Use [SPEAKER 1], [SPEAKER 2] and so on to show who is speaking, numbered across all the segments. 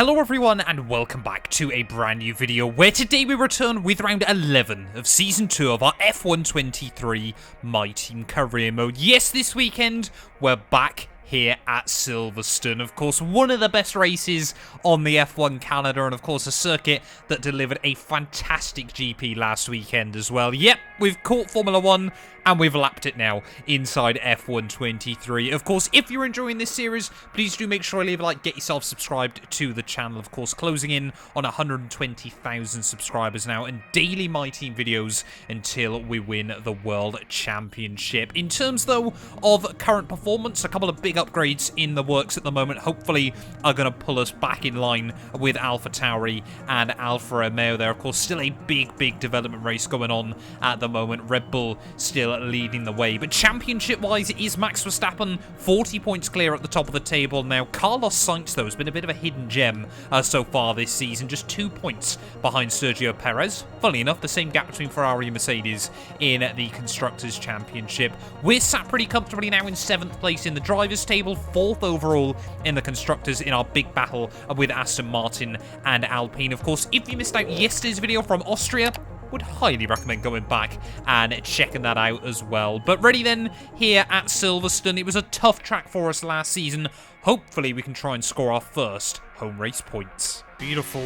[SPEAKER 1] Hello everyone and welcome back to a brand new video where today we return with round 11 of season 2 of our F123 My Team career mode. Yes, this weekend we're back here at Silverstone. Of course, one of the best races on the F1 calendar, and of course a circuit that delivered a fantastic GP last weekend as well. Yep, we've caught Formula 1 and we've lapped it now inside F123. Of course, if you're enjoying this series, please do make sure to leave a like, get yourself subscribed to the channel. Of course, closing in on 120,000 subscribers now, and daily My Team videos until we win the World Championship. In terms, though, of current performance, a couple of big upgrades in the works at the moment, hopefully are going to pull us back in line with AlphaTauri and Alfa Romeo there. Of course, still a big development race going on at the moment. Red Bull still leading the way, but championship-wise, it is Max Verstappen 40 points clear at the top of the table now. Carlos Sainz, though, has been a bit of a hidden gem so far this season, just 2 points behind Sergio Perez. Funnily enough, the same gap between Ferrari and Mercedes in the Constructors' Championship. We're sat pretty comfortably now in 7th place in the Drivers' table, 4th overall in the Constructors in our big battle with Aston Martin and Alpine. Of course, if you missed out yesterday's video from Austria, would highly recommend going back and checking that out as well. But ready then here at Silverstone. It was a tough track for us last season. Hopefully we can try and score our first home race points. Beautiful.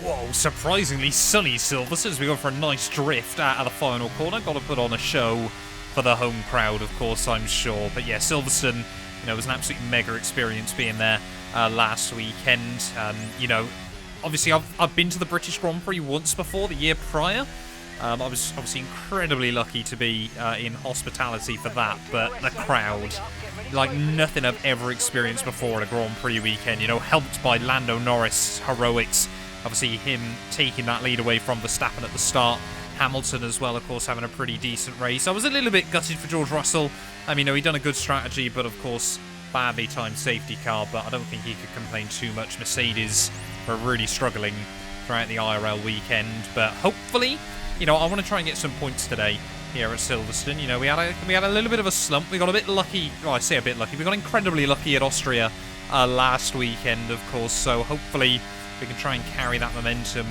[SPEAKER 1] Whoa, surprisingly sunny Silverstone as we go for a nice drift out of the final corner. Got to put on a show for the home crowd, of course, I'm sure. But yeah, Silverstone, you know, was an absolute mega experience being there last weekend. You know, obviously I've been to the British Grand Prix once before, the year prior. I was obviously incredibly lucky to be in hospitality for that, but the crowd, like nothing I've ever experienced before at a Grand Prix weekend, you know, helped by Lando Norris' heroics, obviously him taking that lead away from Verstappen at the start. Hamilton as well, of course, having a pretty decent race. I was a little bit gutted for George Russell. I mean, you know, he'd done a good strategy, but of course, badly timed safety car, but I don't think he could complain too much. Mercedes were really struggling throughout the IRL weekend, but hopefully, you know, I want to try and get some points today here at Silverstone. You know, we had a little bit of a slump. We got a bit lucky. Well, I say a bit lucky. We got incredibly lucky at Austria last weekend, of course. So hopefully we can try and carry that momentum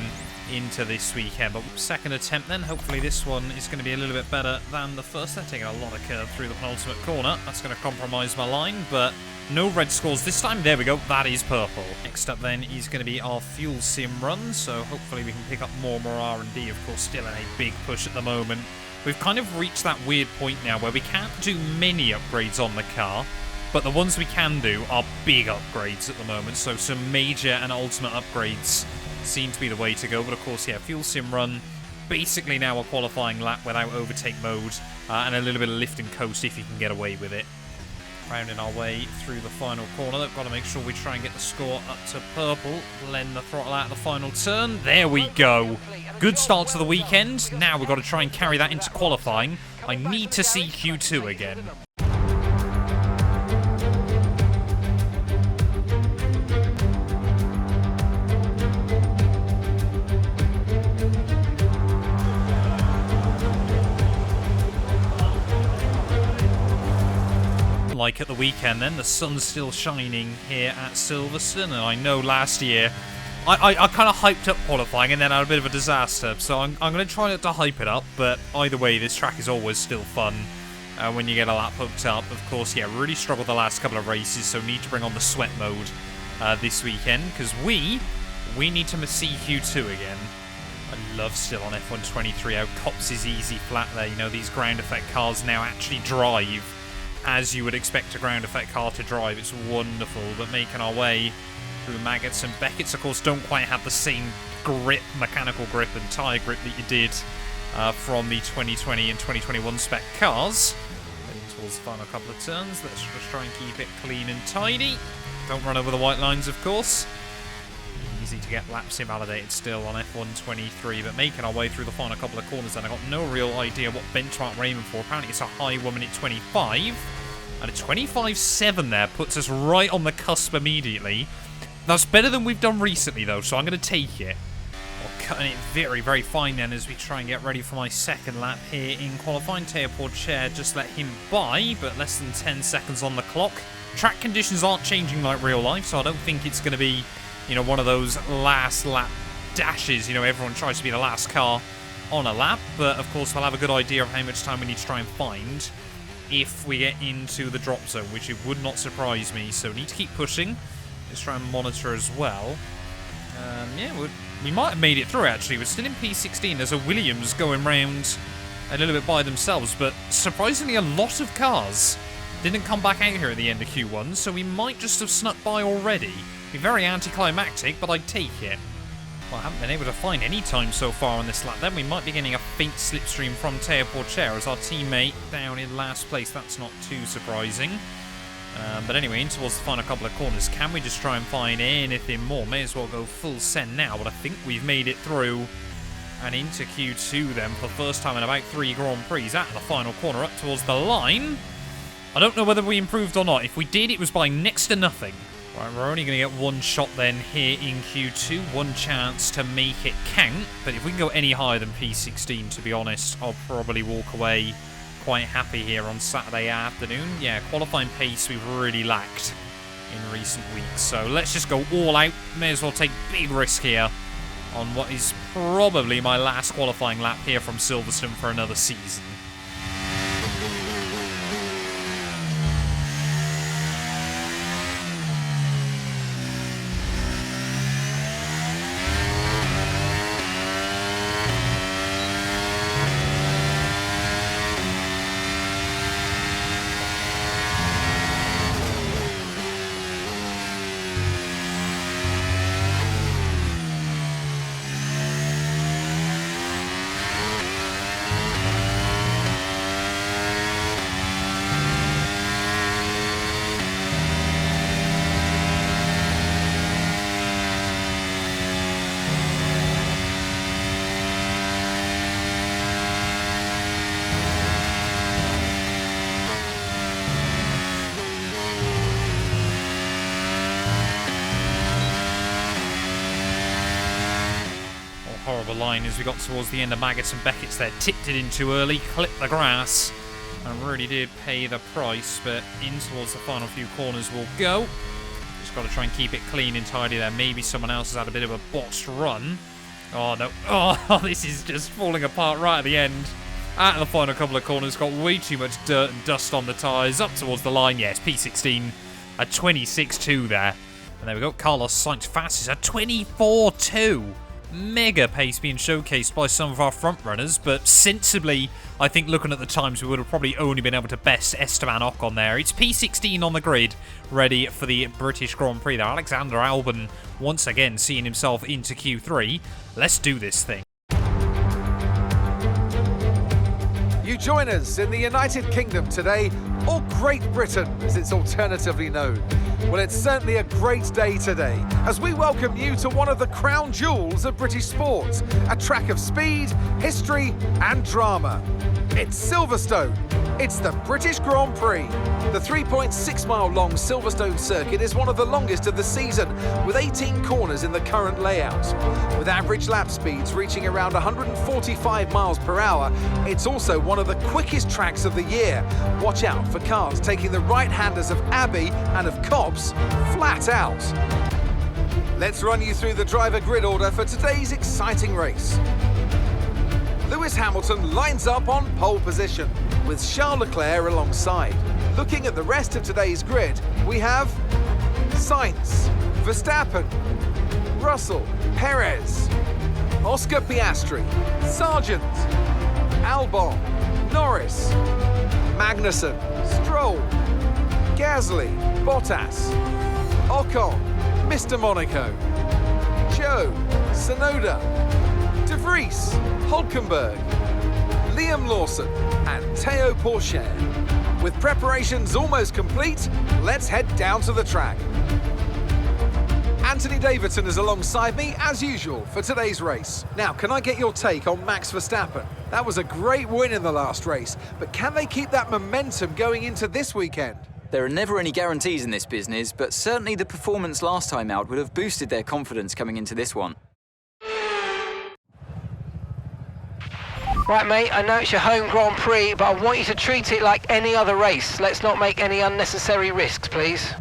[SPEAKER 1] into this weekend. But second attempt then. Hopefully this one is going to be a little bit better than the first. They're taking a lot of curve through the penultimate corner. That's going to compromise my line, but no red scores this time. There we go. That is purple. Next up then is going to be our fuel sim run. So hopefully we can pick up more R&D. Of course, still in a big push at the moment. We've kind of reached that weird point now where we can't do many upgrades on the car, but the ones we can do are big upgrades at the moment. So some major and ultimate upgrades seem to be the way to go. But of course, yeah, fuel sim run, basically now a qualifying lap without overtake mode, and a little bit of lift and coast if you can get away with it. Rounding our way through the final corner. They've got to make sure we try and get the score up to purple. Lend the throttle out of the final turn. There we go. Good start to the weekend. Now we've got to try and carry that into qualifying. I need to see Q2 again. Like at the weekend then, the sun's still shining here at Silverstone, and I know last year I kind of hyped up qualifying and then I had a bit of a disaster, so I'm going to try not to hype it up, but either way this track is always still fun when you get a lap hooked up. Of course, yeah, really struggled the last couple of races, so need to bring on the sweat mode this weekend, because we need to see Q2 again. I love still on F123 how Cops is easy flat there. You know, these ground effect cars now actually drive as you would expect a ground effect car to drive. It's wonderful. But making our way through Maggots and Beckett's, of course, don't quite have the same grip, mechanical grip and tyre grip that you did from the 2020 and 2021 spec cars. Heading towards the final couple of turns. Let's just try and keep it clean and tidy. Don't run over the white lines, of course. Easy to get laps invalidated still on F123, but making our way through the final couple of corners, and I got no real idea what benchmark we're aiming for. Apparently it's a high 1 minute 25, and a 25.7 there puts us right on the cusp immediately. That's better than we've done recently though, so I'm going to take it. We're cutting it very fine then as we try and get ready for my second lap here in qualifying. Teo Porcher just let him by, but less than 10 seconds on the clock. Track conditions aren't changing like real life, so I don't think it's going to be you know, one of those last lap dashes. You know, everyone tries to be the last car on a lap, but of course we'll have a good idea of how much time we need to try and find if we get into the drop zone, which it would not surprise me. So we need to keep pushing. Let's try and monitor as well. Yeah, we might have made it through, actually. We're still in P16. There's a Williams going round a little bit by themselves, but surprisingly a lot of cars didn't come back out here at the end of Q1, so we might just have snuck by already. Be very anticlimactic, but I'd take it. Well, I haven't been able to find any time so far on this lap. Then we might be getting a faint slipstream from Teo Porcher as our teammate down in last place. That's not too surprising. But anyway, in towards the final couple of corners, can we just try and find anything more? May as well go full send now, but I think we've made it through and into Q2 then for the first time in about 3 Grand Prix at the final corner up towards the line. I don't know whether we improved or not. If we did, it was by next to nothing. Right, we're only going to get one shot then here in Q2, one chance to make it count, but if we can go any higher than P16, to be honest, I'll probably walk away quite happy here on Saturday afternoon. Yeah, qualifying pace we've really lacked in recent weeks, so let's just go all out. May as well take big risk here on what is probably my last qualifying lap here from Silverstone for another season. Horrible line as we got towards the end of Maggots and Beckett's there. Tipped it in too early, clipped the grass, and really did pay the price, but in towards the final few corners we'll go. Just got to try and keep it clean and tidy there. Maybe someone else has had a bit of a botched run. Oh, no. Oh, this is just falling apart right at the end. At the final couple of corners, got way too much dirt and dust on the tyres. Up towards the line, yes, P16 at 26.2 there. And there we go, Carlos Sainz fastest at 24.2. Mega pace being showcased by some of our front runners, but sensibly, I think looking at the times, we would have probably only been able to best Esteban Ocon there. It's P16 on the grid, ready for the British Grand Prix there. Alexander Albon once again seeing himself into Q3. Let's do this thing.
[SPEAKER 2] You join us in the United Kingdom today, or Great Britain as it's alternatively known. Well, it's certainly a great day today as we welcome you to one of the crown jewels of British sport, a track of speed, history and drama. It's Silverstone. It's the British Grand Prix. The 3.6-mile long Silverstone circuit is one of the longest of the season, with 18 corners in the current layout. With average lap speeds reaching around 145 miles per hour, it's also one of the quickest tracks of the year. Watch out for cars taking the right-handers of Abbey and of Copse flat out. Let's run you through the driver grid order for today's exciting race. Lewis Hamilton lines up on pole position, with Charles Leclerc alongside. Looking at the rest of today's grid, we have Sainz, Verstappen, Russell, Perez, Oscar Piastri, Sargent, Albon, Norris, Magnussen, Stroll, Gasly, Bottas, Ocon, Mr. Monaco, Joe, Tsunoda, De Vries, Hulkenberg, Liam Lawson and Teo Porcher. With preparations almost complete, let's head down to the track. Anthony Davidson is alongside me as usual for today's race. Now, can I get your take on Max Verstappen? That was a great win in the last race, but can they keep that momentum going into this weekend?
[SPEAKER 3] There are never any guarantees in this business, but certainly the performance last time out would have boosted their confidence coming into this one.
[SPEAKER 4] Right, mate, I know it's your home Grand Prix, but I want you to treat it like any other race. Let's not make any unnecessary risks, please.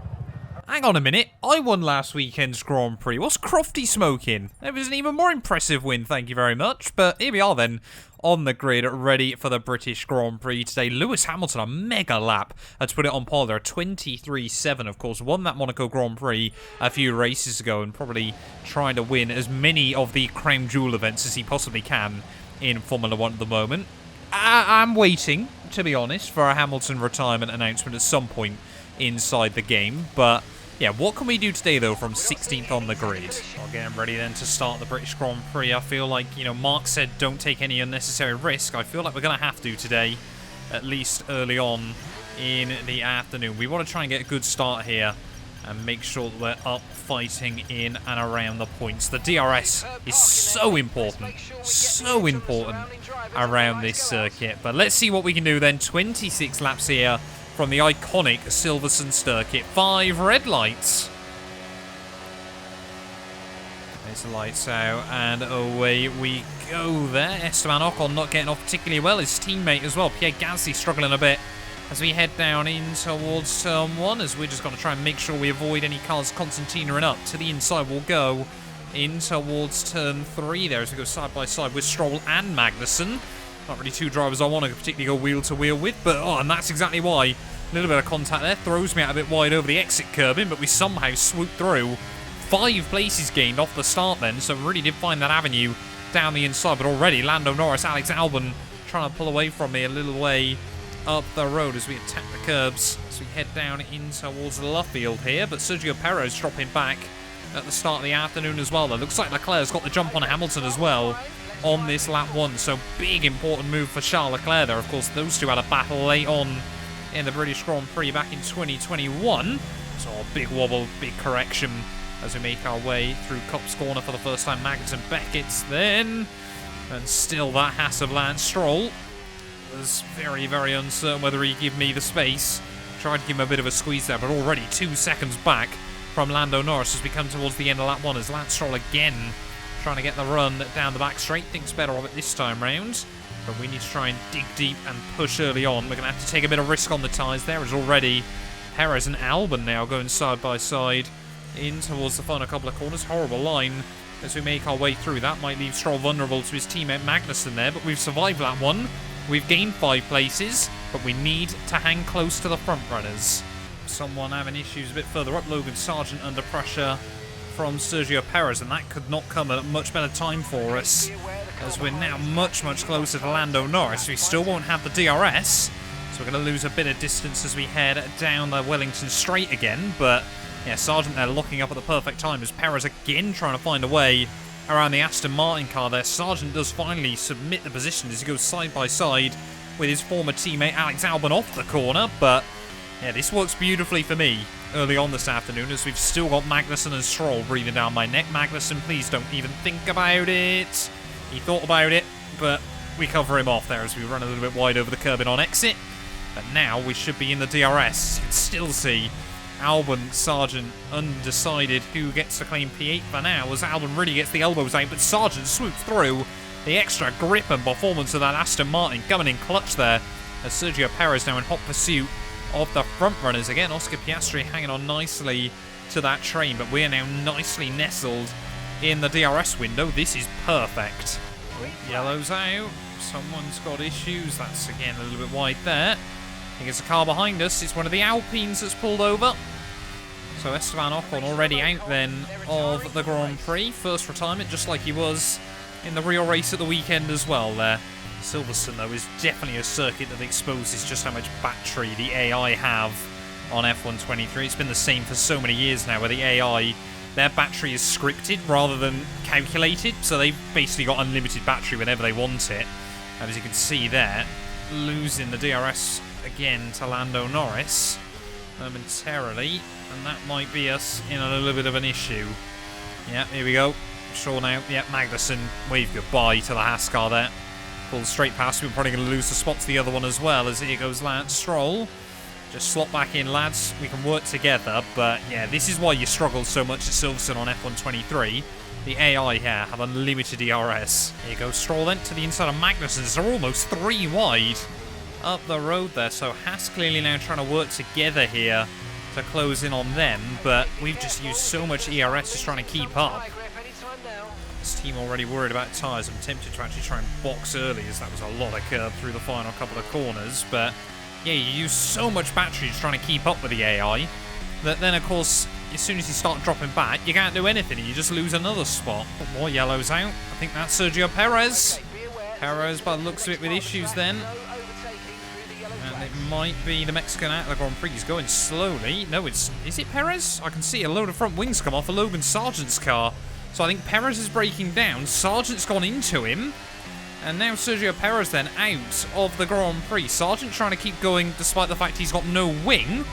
[SPEAKER 1] Hang on a minute, I won last weekend's Grand Prix. What's Crofty smoking? It was an even more impressive win, thank you very much. But here we are then, on the grid, ready for the British Grand Prix today. Lewis Hamilton, a mega lap to put it on par there. 23.7, of course, won that Monaco Grand Prix a few races ago and probably trying to win as many of the Crown Jewel events as he possibly can in Formula 1 at the moment. I'm waiting, to be honest, for a Hamilton retirement announcement at some point inside the game, but yeah, what can we do today, though, from 16th on the grid? Well, getting ready then to start the British Grand Prix. I feel like, you know, Mark said don't take any unnecessary risk. I feel like we're going to have to today, at least early on in the afternoon. We want to try and get a good start here and make sure that we're up fighting in and around the points. The DRS is so important around this circuit. But let's see what we can do then. 26 laps here from the iconic Silverstone circuit. 5 red lights. There's the lights out, and away we go there. Esteban Ocon not getting off particularly well. His teammate as well, Pierre Gasly, struggling a bit as we head down in towards turn 1, as we're just going to try and make sure we avoid any cars concertina and up. To the inside we'll go in towards turn 3 there as we go side by side with Stroll and Magnussen. Not really two drivers I want to particularly go wheel to wheel with, but and that's exactly why. A little bit of contact there, throws me out a bit wide over the exit curbing, but we somehow swoop through. 5 places gained off the start then, so really did find that avenue down the inside, but already Lando, Norris, Alex Albon trying to pull away from me a little way up the road as we attack the curbs, as we head down in towards Luffield here, but Sergio Perez dropping back at the start of the afternoon as well. It looks like Leclerc's got the jump on Hamilton as well on this lap 1, so big important move for Charles Leclerc there. Of course, those two had a battle late on in the British Grand Prix back in 2021, so a big wobble, big correction as we make our way through Copse Corner for the first time. Magnussen, Beckett's then, and still that Haas of Lance Stroll was very, very uncertain whether he'd give me the space. Tried to give him a bit of a squeeze there, but already 2 seconds back from Lando Norris as we come towards the end of lap 1, as Lance Stroll again trying to get the run down the back straight. Thinks better of it this time round, but we need to try and dig deep and push early on. We're going to have to take a bit of risk on the tyres there, as already Perez and Albon now going side by side in towards the final couple of corners. Horrible line as we make our way through. That might leave Stroll vulnerable to his teammate Magnussen there, but we've survived that one. We've gained 5 places, but we need to hang close to the front runners. Someone having issues a bit further up. Logan Sargent under pressure from Sergio Perez, and that could not come at a much better time for us, as we're now much, much closer to Lando Norris. We still won't have the DRS, so we're going to lose a bit of distance as we head down the Wellington Straight again. But yeah, Sargent there locking up at the perfect time as Perez again trying to find a way around the Aston Martin car there. Sargent does finally submit the position as he goes side by side with his former teammate Alex Albon off the corner. But yeah, this works beautifully for me early on this afternoon, as we've still got Magnussen and Stroll breathing down my neck. Magnussen, please don't even think about it. He thought about it, but we cover him off there as we run a little bit wide over the curbing on exit. But now we should be in the DRS. You can still see Albon, Sargent undecided who gets to claim P8 for now, as Albon really gets the elbows out, but Sargent swoops through. The extra grip and performance of that Aston Martin coming in clutch there, as Sergio Perez now in hot pursuit of the front runners. Again, Oscar Piastri hanging on nicely to that train, but we are now nicely nestled in the DRS window. This is perfect. Oh, yellow's out. Someone's got issues. That's again a little bit wide there. I think it's a car behind us. It's one of the Alpines that's pulled over. So Esteban Ocon already out then of the Grand Prix. First retirement, just like he was in the real race at the weekend as well there. Silverstone, though, is definitely a circuit that exposes just how much battery the AI have on F123. It's been the same for so many years now, where the AI, their battery is scripted rather than calculated, so they've basically got unlimited battery whenever they want it. And as you can see there, losing the DRS again to Lando Norris momentarily, and that might be us in a little bit of an issue. Yeah, here we go. Sure now. Yeah, Magnussen, wave goodbye to the Haas car there. Pulls straight past. We're probably going to lose the spot to the other one as well, as here goes Lance Stroll. Just slot back in, lads. We can work together, but yeah, this is why you struggle so much at Silverstone on F123. The AI here have unlimited DRS. Here goes Stroll then to the inside of Magnussen. They're almost 3 wide up the road there, so Haas clearly now trying to work together here to close in on them, but we've just used so much ERS just trying to keep up. This team already worried about tyres. I'm tempted to actually try and box early, as that was a lot of curb through the final couple of corners, but yeah, you use so much battery just trying to keep up with the AI that then, of course, as soon as you start dropping back, you can't do anything and you just lose another spot. Put more yellows out. I think that's Sergio Perez. Perez, by the looks of it, with issues then. And it might be the Mexican out of the Grand Prix. He's going slowly. No, is it Perez? I can see a load of front wings come off a Logan Sargent's car. So I think Perez is breaking down. Sargent's gone into him. And now Sergio Perez then out of the Grand Prix. Sargent trying to keep going despite the fact he's got no wing.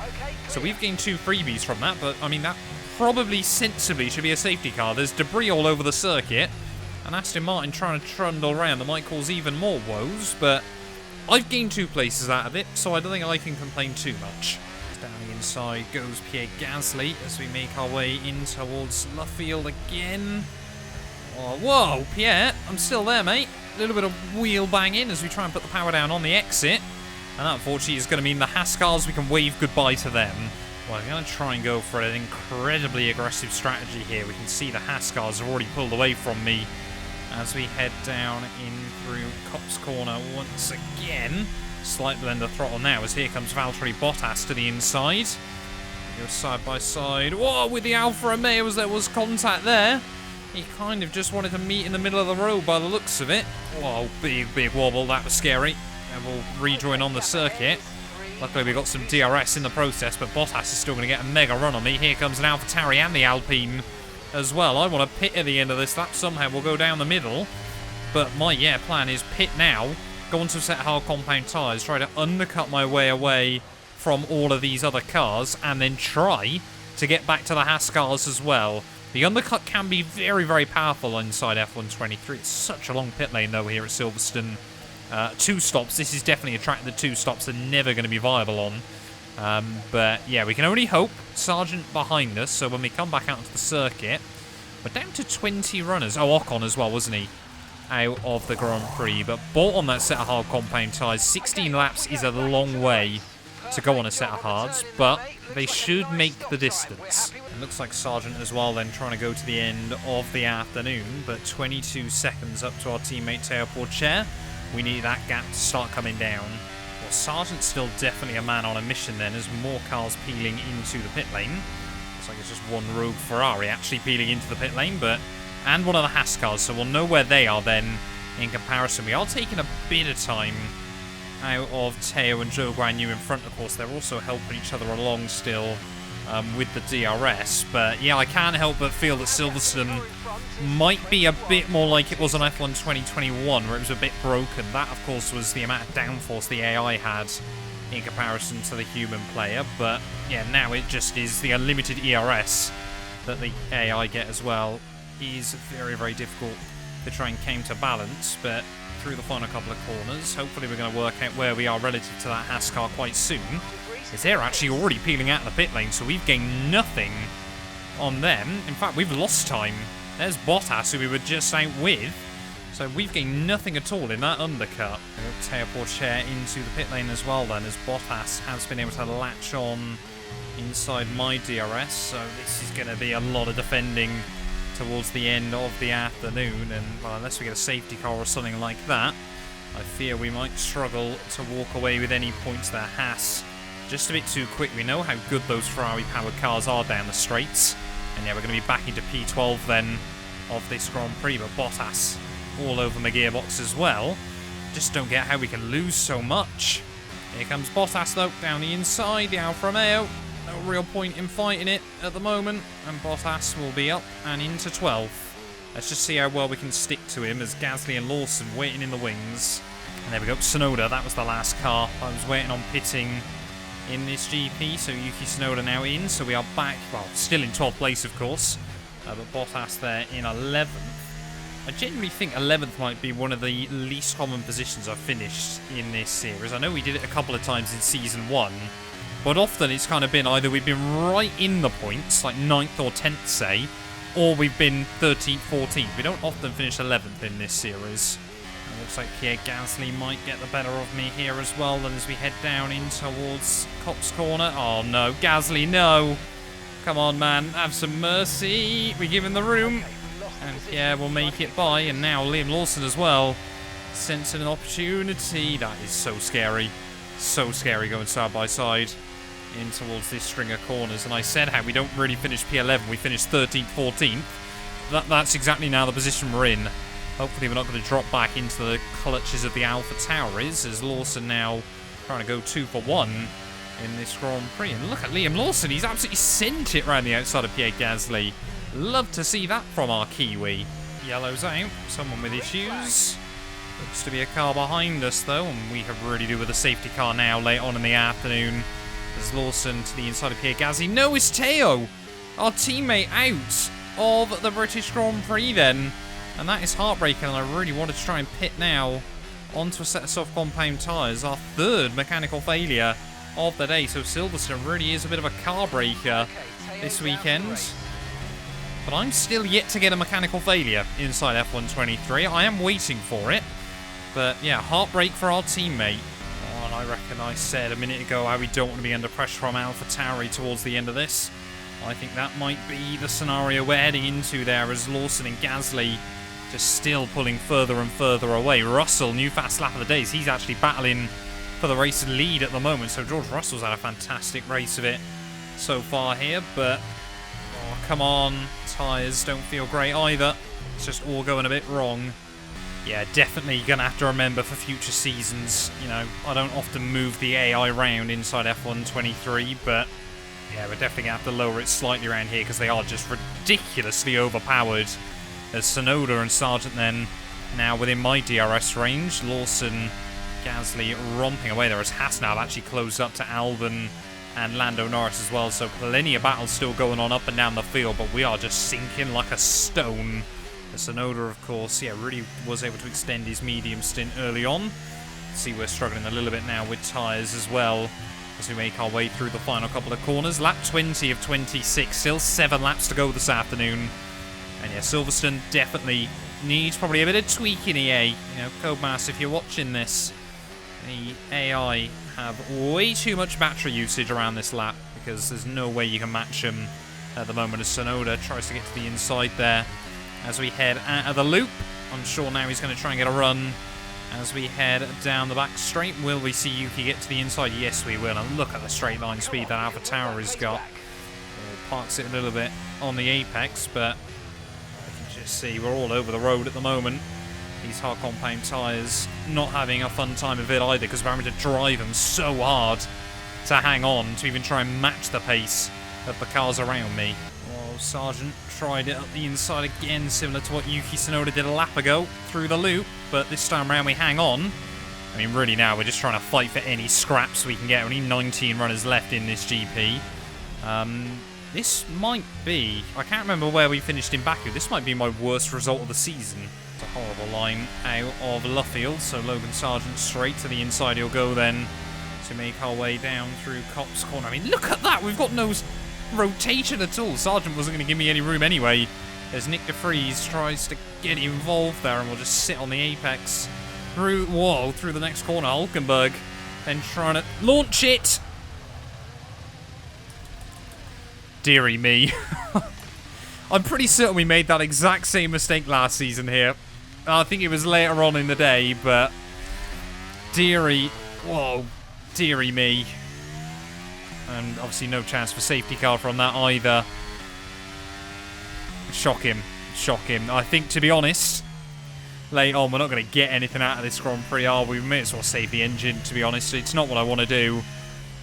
[SPEAKER 1] So we've gained 2 freebies from that, but I mean, that probably sensibly should be a safety car. There's debris all over the circuit, and Aston Martin trying to trundle around. That might cause even more woes, but I've gained 2 places out of it, so I don't think I can complain too much. Down the inside goes Pierre Gasly as we make our way in towards Luffield again. Oh, whoa, Pierre, I'm still there, mate. A little bit of wheel banging as we try and put the power down on the exit. And that, unfortunately, is going to mean the Haas cars, we can wave goodbye to them. Well, I'm going to try and go for an incredibly aggressive strategy here. We can see the Haas cars have already pulled away from me as we head down in through Copse Corner once again. Slight blend of throttle now as here comes Valtteri Bottas to the inside. Go side by side. Whoa, with the Alfa Romeo, as there was contact there. He kind of just wanted to meet in the middle of the road by the looks of it. Whoa, big wobble. That was scary. And we'll rejoin on the circuit. Luckily, we got some DRS in the process, but Bottas is still going to get a mega run on me. Here comes an AlphaTauri and the Alpine as well. I want to pit at the end of this lap. Somehow we'll go down the middle. But my, plan is pit now, go on to a set of hard compound tyres, try to undercut my way away from all of these other cars, and then try to get back to the Haas cars as well. The undercut can be very, very powerful inside F123. It's such a long pit lane, though, here at Silverstone. 2 stops. This is definitely a track that 2 stops are never going to be viable on. But yeah, we can only hope. Sargent behind us, so when we come back out into the circuit, we're down to 20 runners. Oh, Ocon as well, wasn't he? Out of the Grand Prix, but bought on that set of hard compound tyres. 16 laps is a long way to go on a set of hards, but they should make the distance. It looks like Sargent as well then trying to go to the end of the afternoon, but 22 seconds up to our teammate Teo Porcher. We need that gap to start coming down. Well, Sargent's still definitely a man on a mission then, as more cars peeling into the pit lane. Looks like it's just one rogue Ferrari actually peeling into the pit lane, and one of the Haas cars, so we'll know where they are then in comparison. We are taking a bit of time out of Teo and Zhou Guanyu in front, of course. They're also helping each other along still with the DRS, but yeah, I can't help but feel that Silverstone might be a bit more like it was on F1 2021, where it was a bit broken. That, of course, was the amount of downforce the AI had in comparison to the human player, but yeah, now it just is the unlimited ERS that the AI get as well. Is very, very difficult to try and counterbalance, but through the final couple of corners, hopefully we're going to work out where we are relative to that Haas car quite soon, as they're actually already peeling out of the pit lane, so we've gained nothing on them. In fact, we've lost time. There's Bottas, who we were just out with, so we've gained nothing at all in that undercut. Teo Porcher into the pit lane as well then, as Bottas has been able to latch on inside my DRS, so this is going to be a lot of defending towards the end of the afternoon, and well, unless we get a safety car or something like that, I fear we might struggle to walk away with any points there. Haas just a bit too quick. We know how good those Ferrari powered cars are down the straights, and yeah, we're going to be back into P12 then of this Grand Prix, but Bottas all over my gearbox as well. Just don't get how we can lose so much. Here comes Bottas though, down the inside, the Alfa Romeo. No real point in fighting it at the moment, and Bottas will be up and into 12th. Let's just see how well we can stick to him, as Gasly and Lawson waiting in the wings. And there we go, Tsunoda, that was the last car I was waiting on pitting in this GP, so Yuki Tsunoda now in, so we are back, well, still in 12th place of course, but Bottas there in 11th. I genuinely think 11th might be one of the least common positions I've finished in this series. I know we did it a couple of times in Season 1, but often it's kind of been either we've been right in the points, like 9th or 10th, say, or we've been 13th, 14th. We don't often finish 11th in this series. And Looks like Pierre Gasly might get the better of me here as well, then as we head down in towards Copse Corner. Oh no, Gasly, no! Come on, man, have some mercy. We give him the room. And Pierre will make it by, and now Liam Lawson as well. Sensing an opportunity. That is so scary. So scary going side by side in towards this string of corners. And I said how we don't really finish P11, we finish 13th, 14th. That's exactly now the position we're in. Hopefully we're not going to drop back into the clutches of the Alpha Towers, as Lawson now trying to go 2 for 1 in this Grand Prix. And look at Liam Lawson, he's absolutely sent it around the outside of Pierre Gasly. Love to see that from our Kiwi. Yellow's out, someone with issues. Looks to be a car behind us though, and we have really do with a safety car now late on in the afternoon. As Lawson to the inside of Pierre Gasly. No, it's Teo, our teammate, out of the British Grand Prix then. And that is heartbreaking, and I really wanted to try and pit now onto a set of soft compound tyres. Our third mechanical failure of the day, so Silverstone really is a bit of a car breaker this weekend. But I'm still yet to get a mechanical failure inside F123. I am waiting for it. But yeah, heartbreak for our teammate. Oh, and I reckon I said a minute ago how we don't want to be under pressure from AlphaTauri towards the end of this. I think that might be the scenario we're heading into there, as Lawson and Gasly just still pulling further and further away. Russell, new fast lap of the days. He's actually battling for the race lead at the moment. So George Russell's had a fantastic race of it so far here. But, oh, come on. Tyres don't feel great either. It's just all going a bit wrong. Yeah, definitely going to have to remember for future seasons. You know, I don't often move the AI around inside F123, but yeah, we're definitely going to have to lower it slightly around here because they are just ridiculously overpowered. As Sonoda and Sargent then now within my DRS range. Lawson, Gasly romping away there as Hasnav actually closed up to Albon and Lando Norris as well. So plenty of battles still going on up and down the field, but we are just sinking like a stone. Sonoda, of course, yeah, really was able to extend his medium stint early on. See, we're struggling a little bit now with tyres as well as we make our way through the final couple of corners. Lap 20 of 26, still 7 laps to go this afternoon. And yeah, Silverstone definitely needs probably a bit of tweaking, EA. You know, Codemaster, if you're watching this, the AI have way too much battery usage around this lap because there's no way you can match them at the moment as Sonoda tries to get to the inside there. As we head out of the loop, I'm sure now he's going to try and get a run as we head down the back straight. Will we see Yuki get to the inside? Yes, we will. And look at the straight line speed that AlphaTauri has got. Parks it a little bit on the apex, but you can just see we're all over the road at the moment. These hard compound tyres not having a fun time of it either because we're having to drive them so hard to hang on to even try and match the pace of the cars around me. Well, Sargent tried it up the inside again, similar to what Yuki Tsunoda did a lap ago through the loop, but this time around we hang on. I mean, really now we're just trying to fight for any scraps we can get. Only 19 runners left in this GP. This might be, I can't remember where we finished in Baku, this might be my worst result of the season. It's a horrible line out of Luffield, so Logan Sargent straight to the inside he'll go then to make our way down through Copse Corner. I mean, look at that, we've got no rotation at all. Sargent wasn't going to give me any room anyway, as Nick de Vries tries to get involved there and we'll just sit on the apex through the next corner. Hulkenberg then trying to launch it. Deary me. I'm pretty certain we made that exact same mistake last season here. I think it was later on in the day, but deary me. And obviously no chance for safety car from that either. Shock him. I think, to be honest, late on we're not going to get anything out of this Grand Prix, are we? We may as well save the engine, to be honest. It's not what I want to do,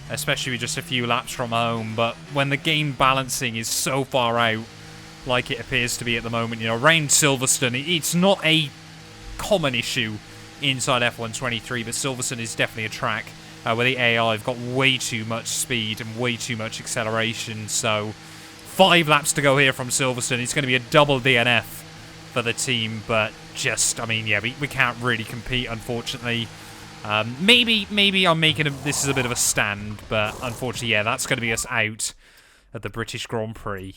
[SPEAKER 1] especially with just a few laps from home. But when the game balancing is so far out, like it appears to be at the moment, you know, around Silverstone, it's not a common issue inside F123, but Silverstone is definitely a track where the AI have got way too much speed and way too much acceleration. So 5 laps to go here from Silverstone. It's going to be a double DNF for the team, but just, I mean, yeah, we can't really compete, unfortunately. Maybe I'm making this is a bit of a stand, but unfortunately, yeah, that's going to be us out at the British Grand Prix.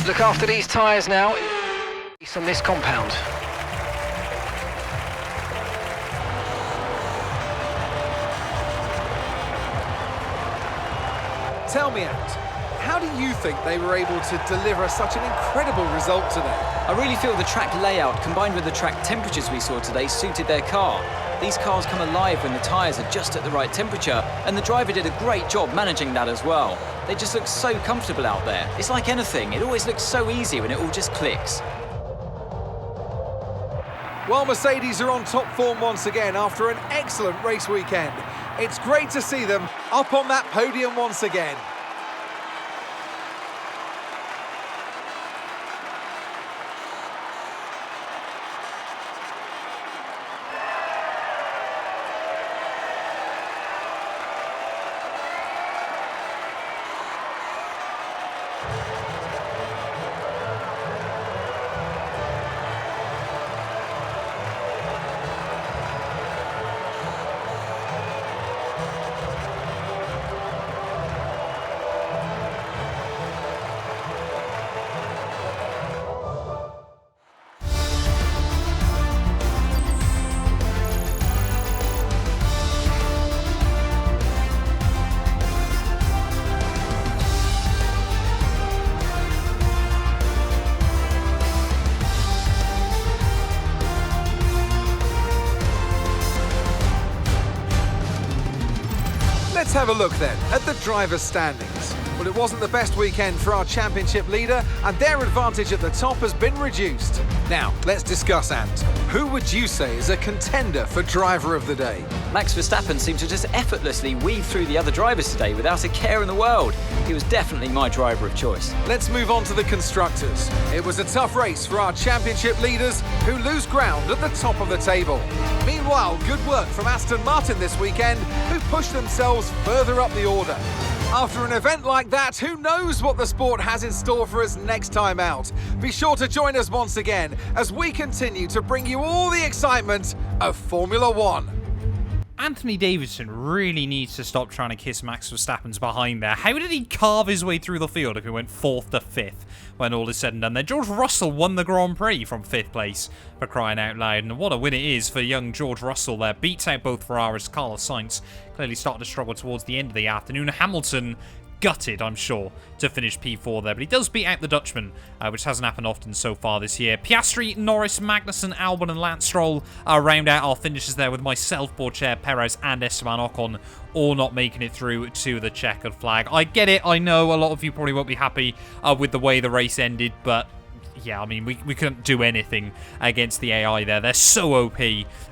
[SPEAKER 4] look after these tyres now. It's on this compound.
[SPEAKER 2] Tell me, Ant, how do you think they were able to deliver such an incredible result today?
[SPEAKER 3] I really feel the track layout combined with the track temperatures we saw today suited their car. These cars come alive when the tyres are just at the right temperature, and the driver did a great job managing that as well. They just look so comfortable out there. It's like anything, it always looks so easy when it all just clicks.
[SPEAKER 2] Well, Mercedes are on top form once again after an excellent race weekend. It's great to see them up on that podium once again. Let's have a look then at the drivers' standings. Well, it wasn't the best weekend for our championship leader, and their advantage at the top has been reduced. Now, let's discuss, Ant. Who would you say is a contender for driver of the day?
[SPEAKER 3] Max Verstappen seemed to just effortlessly weave through the other drivers today without a care in the world. He was definitely my driver of choice.
[SPEAKER 2] Let's move on to the constructors. It was a tough race for our championship leaders who lose ground at the top of the table. Meanwhile, good work from Aston Martin this weekend, who pushed themselves further up the order. After an event like that, who knows what the sport has in store for us next time out? Be sure to join us once again as we continue to bring you all the excitement of Formula One.
[SPEAKER 1] Anthony Davidson really needs to stop trying to kiss Max Verstappen's behind there. How did he carve his way through the field if he went 4th to 5th when all is said and done there? George Russell won the Grand Prix from 5th place, for crying out loud. And what a win it is for young George Russell there. Beats out both Ferraris. Carlos Sainz clearly started to struggle towards the end of the afternoon. Hamilton gutted, I'm sure, to finish P4 there, but he does beat out the Dutchman, which hasn't happened often so far this year. Piastri, Norris, Magnussen, Albon and Lance Stroll round out our finishes there, with myself, Borcher, Perez and Esteban Ocon all not making it through to the checkered flag. I get it, I know a lot of you probably won't be happy with the way the race ended, but yeah, I mean, we couldn't do anything against the AI there. They're so OP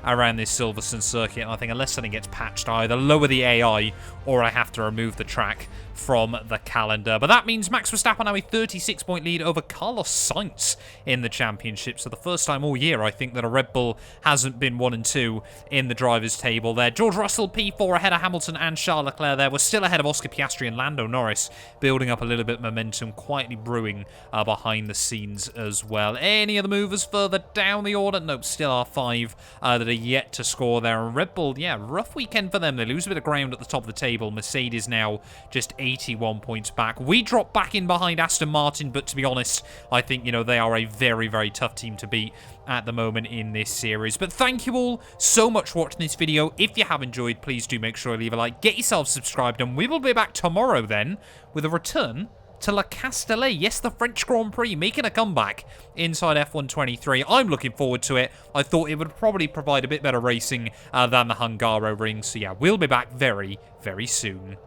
[SPEAKER 1] around this Silverstone circuit, and I think unless something gets patched, I either lower the AI or I have to remove the track from the calendar. But that means Max Verstappen now a 36-point lead over Carlos Sainz in the championship. So the first time all year, I think, that a Red Bull hasn't been 1 and 2 in the drivers' table there. George Russell P4 ahead of Hamilton and Charles Leclerc there. We're still ahead of Oscar Piastri and Lando Norris, building up a little bit of momentum, quietly brewing behind the scenes as well. Any of the movers further down the order? Nope, still are 5 that are yet to score there. And Red Bull, yeah, rough weekend for them. They lose a bit of ground at the top of the table. Mercedes now just 81 points back. We drop back in behind Aston Martin, but to be honest, I think, you know, they are a very, very tough team to beat at the moment in this series. But thank you all so much for watching this video. If you have enjoyed, please do make sure to leave a like, get yourself subscribed, and we will be back tomorrow then with a return to La Castellet. Yes, the French Grand Prix making a comeback inside F123. I'm looking forward to it. I thought it would probably provide a bit better racing than the Hungaroring. So yeah, we'll be back very, very soon.